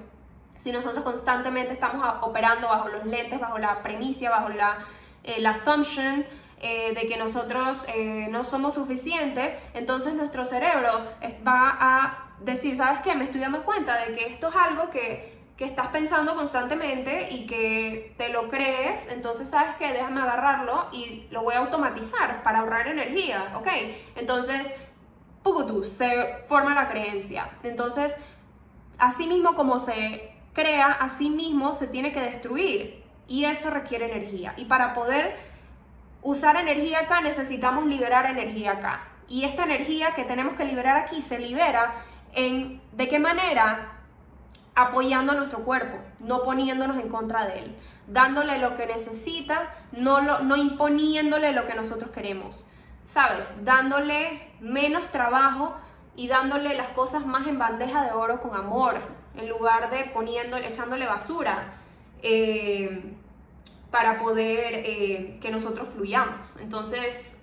si nosotros constantemente estamos operando bajo los lentes, bajo la premisa, bajo la assumption de que nosotros no somos suficientes, entonces nuestro cerebro va a decir, ¿sabes qué? Me estoy dando cuenta de que esto es algo que estás pensando constantemente y que te lo crees, entonces ¿sabes qué? Déjame agarrarlo y lo voy a automatizar para ahorrar energía, ¿ok? Entonces, pucutu, se forma la creencia. Entonces, así mismo como se crea, así mismo se tiene que destruir y eso requiere energía. Y para poder usar energía acá, necesitamos liberar energía acá. Y esta energía que tenemos que liberar aquí se libera ¿de qué manera? Apoyando a nuestro cuerpo, no poniéndonos en contra de él, dándole lo que necesita, no imponiéndole lo que nosotros queremos. ¿sabes? Dándole menos trabajo y dándole las cosas más en bandeja de oro con amor, en lugar de echándole basura, para poder que nosotros fluyamos. Entonces,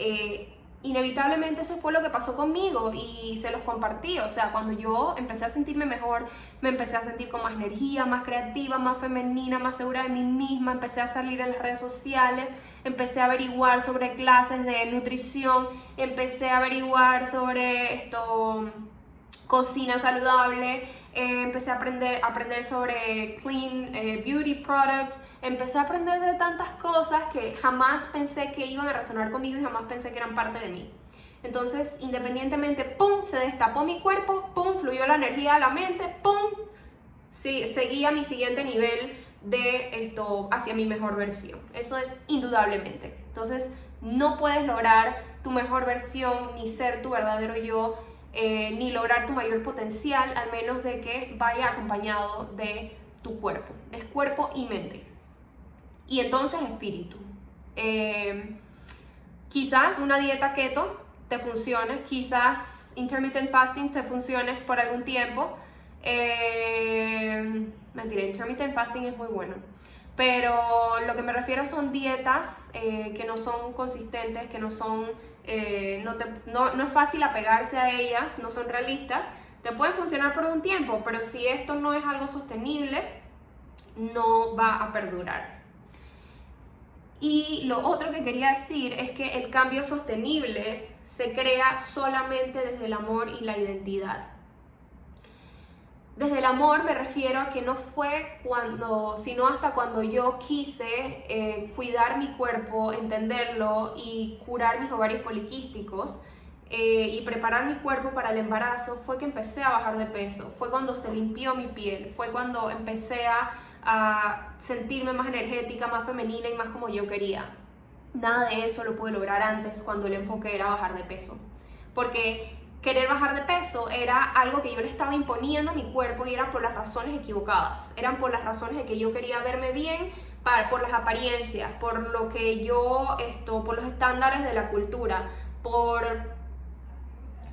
inevitablemente eso fue lo que pasó conmigo y se los compartí. O sea, cuando yo empecé a sentirme mejor, me empecé a sentir con más energía, más creativa, más femenina, más segura de mí misma, empecé a salir en las redes sociales, empecé a averiguar sobre clases de nutrición, empecé a averiguar sobre cocina saludable, empecé a aprender sobre clean beauty products, empecé a aprender de tantas cosas que jamás pensé que iban a resonar conmigo y jamás pensé que eran parte de mí. Entonces, independientemente, ¡pum!, se destapó mi cuerpo, ¡pum!, fluyó la energía a la mente, ¡pum!, sí, seguí a mi siguiente nivel de hacia mi mejor versión. Eso es indudablemente. Entonces, no puedes lograr tu mejor versión ni ser tu verdadero yo, ni lograr tu mayor potencial, al menos de que vaya acompañado de tu cuerpo. Es cuerpo y mente. Y entonces espíritu. Quizás una dieta keto te funcione, quizás intermittent fasting te funcione por algún tiempo. Mentira, intermittent fasting es muy bueno. Pero lo que me refiero son dietas que no son consistentes, que no son, no es fácil apegarse a ellas, no son realistas. Te pueden funcionar por un tiempo, pero si esto no es algo sostenible, no va a perdurar. Y lo otro que quería decir es que el cambio sostenible se crea solamente desde el amor y la identidad. Desde el amor me refiero a que no fue sino hasta cuando yo quise cuidar mi cuerpo, entenderlo y curar mis ovarios poliquísticos y preparar mi cuerpo para el embarazo, fue que empecé a bajar de peso, fue cuando se limpió mi piel, fue cuando empecé a sentirme más energética, más femenina y más como yo quería. Nada de eso lo pude lograr antes, cuando el enfoque era bajar de peso, porque querer bajar de peso era algo que yo le estaba imponiendo a mi cuerpo y era por las razones equivocadas. Eran por las razones de que yo quería verme bien, por las apariencias, por lo que por los estándares de la cultura, por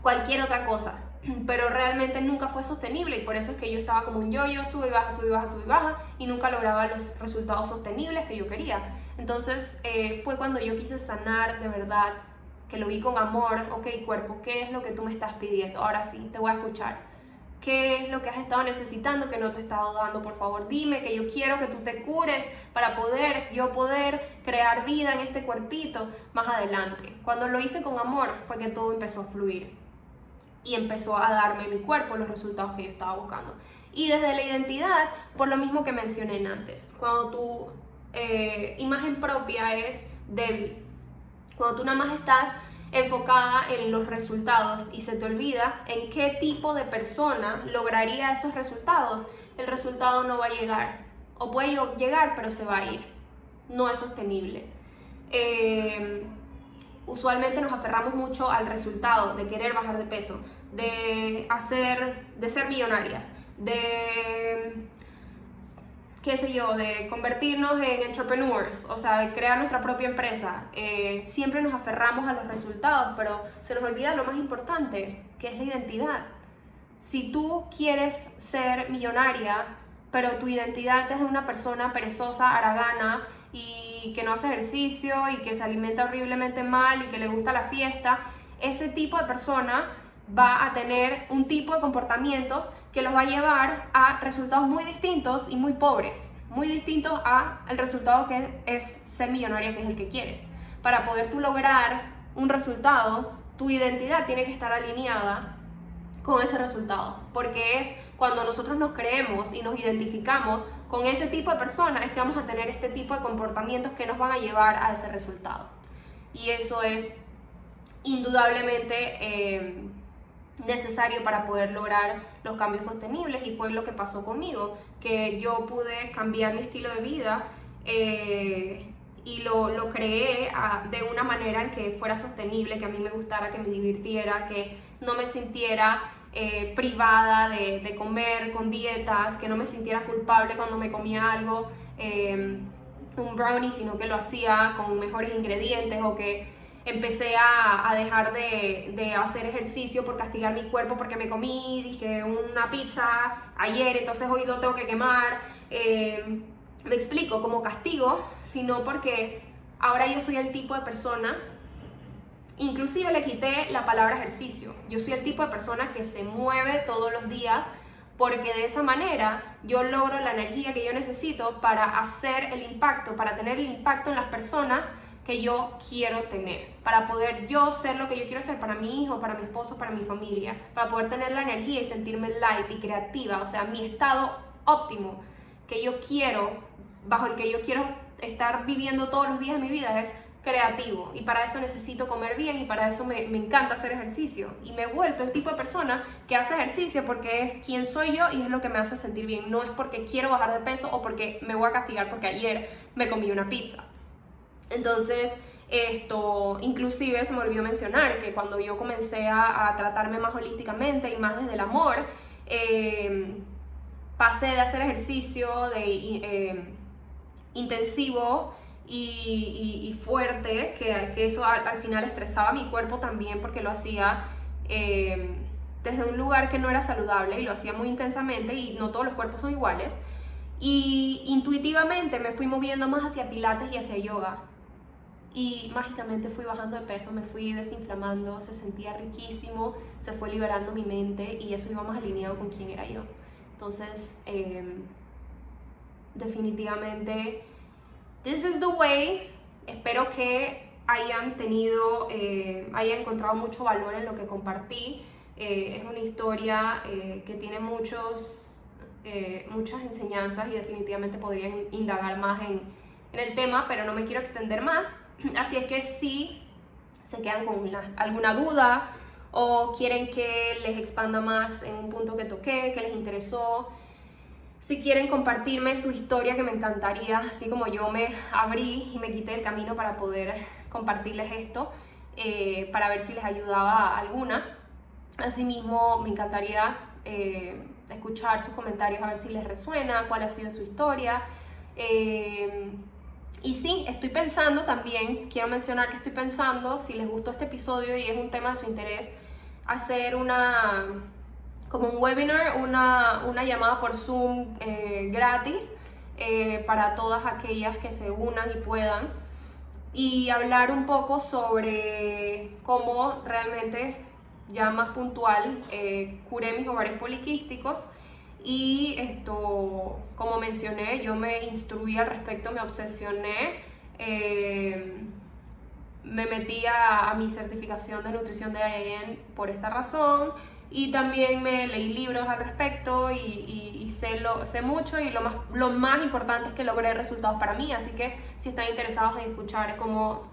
cualquier otra cosa. Pero realmente nunca fue sostenible y por eso es que yo estaba como un yo-yo, sube y baja, sube y baja, sube y baja, y nunca lograba los resultados sostenibles que yo quería. Entonces fue cuando yo quise sanar de verdad, que lo vi con amor. Ok, cuerpo, ¿qué es lo que tú me estás pidiendo? Ahora sí, te voy a escuchar. ¿Qué es lo que has estado necesitando que no te he estado dando? Por favor, dime, que yo quiero que tú te cures para yo poder crear vida en este cuerpito más adelante. Cuando lo hice con amor fue que todo empezó a fluir y empezó a darme mi cuerpo los resultados que yo estaba buscando. Y desde la identidad, por lo mismo que mencioné antes, cuando tu imagen propia es débil, cuando tú nada más estás enfocada en los resultados y se te olvida en qué tipo de persona lograría esos resultados, el resultado no va a llegar. O puede llegar, pero se va a ir. No es sostenible. Usualmente nos aferramos mucho al resultado de querer bajar de peso, de ser millonarias, de convertirnos en entrepreneurs, o sea, de crear nuestra propia empresa. Siempre nos aferramos a los resultados, pero se nos olvida lo más importante, que es la identidad. Si tú quieres ser millonaria, pero tu identidad es de una persona perezosa, haragana, y que no hace ejercicio, y que se alimenta horriblemente mal, y que le gusta la fiesta, ese tipo de persona va a tener un tipo de comportamientos que los va a llevar a resultados muy distintos y muy pobres, muy distintos al resultado que es ser millonaria, que es el que quieres. Para poder tú lograr un resultado, tu identidad tiene que estar alineada con ese resultado, porque es cuando nosotros nos creemos y nos identificamos con ese tipo de personas, es que vamos a tener este tipo de comportamientos que nos van a llevar a ese resultado. Y eso es indudablemente necesario para poder lograr los cambios sostenibles, y fue lo que pasó conmigo, que yo pude cambiar mi estilo de vida y lo creé de una manera en que fuera sostenible, que a mí me gustara, que me divirtiera, que no me sintiera privada de comer con dietas, que no me sintiera culpable cuando me comía algo, un brownie, sino que lo hacía con mejores ingredientes, o que empecé a dejar de hacer ejercicio por castigar mi cuerpo porque me comí, dije, una pizza ayer, entonces hoy lo tengo que quemar. Me explico, como castigo, sino porque ahora yo soy el tipo de persona, inclusive le quité la palabra ejercicio. Yo soy el tipo de persona que se mueve todos los días porque de esa manera yo logro la energía que yo necesito para hacer el impacto, para tener el impacto en las personas que yo quiero tener, para poder yo ser lo que yo quiero ser para mi hijo, para mi esposo, para mi familia, para poder tener la energía y sentirme light y creativa, o sea, mi estado óptimo que yo quiero, bajo el que yo quiero estar viviendo todos los días de mi vida es creativo, y para eso necesito comer bien y para eso me encanta hacer ejercicio, y me he vuelto el tipo de persona que hace ejercicio porque es quien soy yo y es lo que me hace sentir bien, no es porque quiero bajar de peso o porque me voy a castigar porque ayer me comí una pizza. Entonces, inclusive se me olvidó mencionar que cuando yo comencé a tratarme más holísticamente y más desde el amor, pasé de hacer ejercicio intensivo y fuerte, que eso al final estresaba mi cuerpo también porque lo hacía desde un lugar que no era saludable y lo hacía muy intensamente, y no todos los cuerpos son iguales, y intuitivamente me fui moviendo más hacia pilates y hacia yoga, y mágicamente fui bajando de peso, me fui desinflamando, se sentía riquísimo, se fue liberando mi mente y eso iba más alineado con quién era yo. Entonces, definitivamente, this is the way. Espero que hayan hayan encontrado mucho valor en lo que compartí. Es una historia que tiene muchas enseñanzas y definitivamente podrían indagar más en el tema, pero no me quiero extender más. Así es que si se quedan con alguna duda o quieren que les expanda más en un punto que toqué, que les interesó, si quieren compartirme su historia, que me encantaría, así como yo me abrí y me quité el camino para poder compartirles esto, para ver si les ayudaba a alguna. Asimismo, me encantaría escuchar sus comentarios, a ver si les resuena, cuál ha sido su historia. Y sí, estoy pensando también, quiero mencionar que estoy pensando, si les gustó este episodio y es un tema de su interés, hacer como un webinar, una llamada por Zoom gratis para todas aquellas que se unan y puedan, y hablar un poco sobre cómo realmente, ya más puntual, curé mis ovarios poliquísticos. Y como mencioné, yo me instruí al respecto, me obsesioné, me metí a mi certificación de nutrición de IAN por esta razón, y también me leí libros al respecto y sé mucho, y lo más importante es que logré resultados para mí. Así que si están interesados en escuchar cómo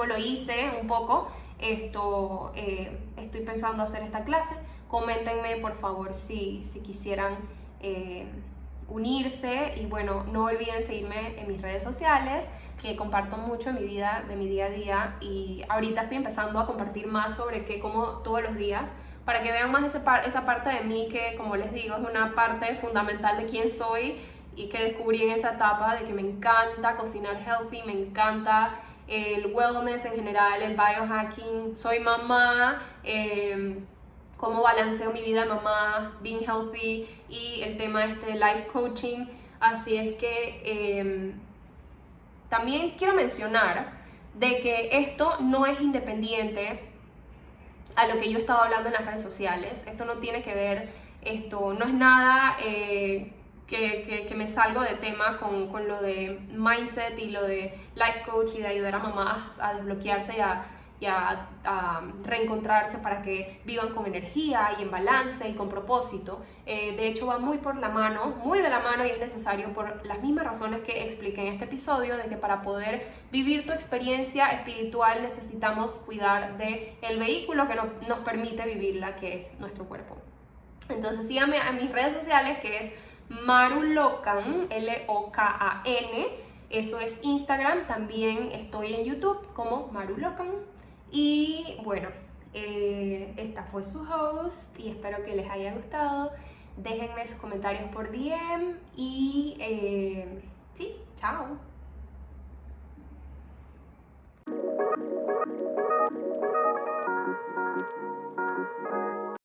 lo hice un poco, estoy pensando hacer esta clase. Coméntenme por favor si quisieran unirse, y bueno, no olviden seguirme en mis redes sociales, que comparto mucho en mi vida, de mi día a día, y ahorita estoy empezando a compartir más sobre qué como todos los días, para que vean más esa parte de mí que, como les digo, es una parte fundamental de quién soy y que descubrí en esa etapa de que me encanta cocinar healthy, me encanta el wellness en general, el biohacking, soy mamá, cómo balanceo mi vida de mamá, being healthy, y el tema life coaching. Así es que también quiero mencionar de que esto no es independiente a lo que yo he estado hablando en las redes sociales. Esto no tiene que ver, no es nada que me salgo de tema con lo de mindset y lo de life coach y de ayudar a mamás a desbloquearse y a reencontrarse para que vivan con energía y en balance y con propósito. De hecho, va muy de la mano, y es necesario por las mismas razones que expliqué en este episodio, de que para poder vivir tu experiencia espiritual necesitamos cuidar del vehículo que nos permite vivirla, que es nuestro cuerpo. Entonces síganme a mis redes sociales, que es Marulocan, Lokan, eso es Instagram. También estoy en YouTube como Marulocan. Y bueno, esta fue su host y espero que les haya gustado. Déjenme sus comentarios por DM y sí, chao.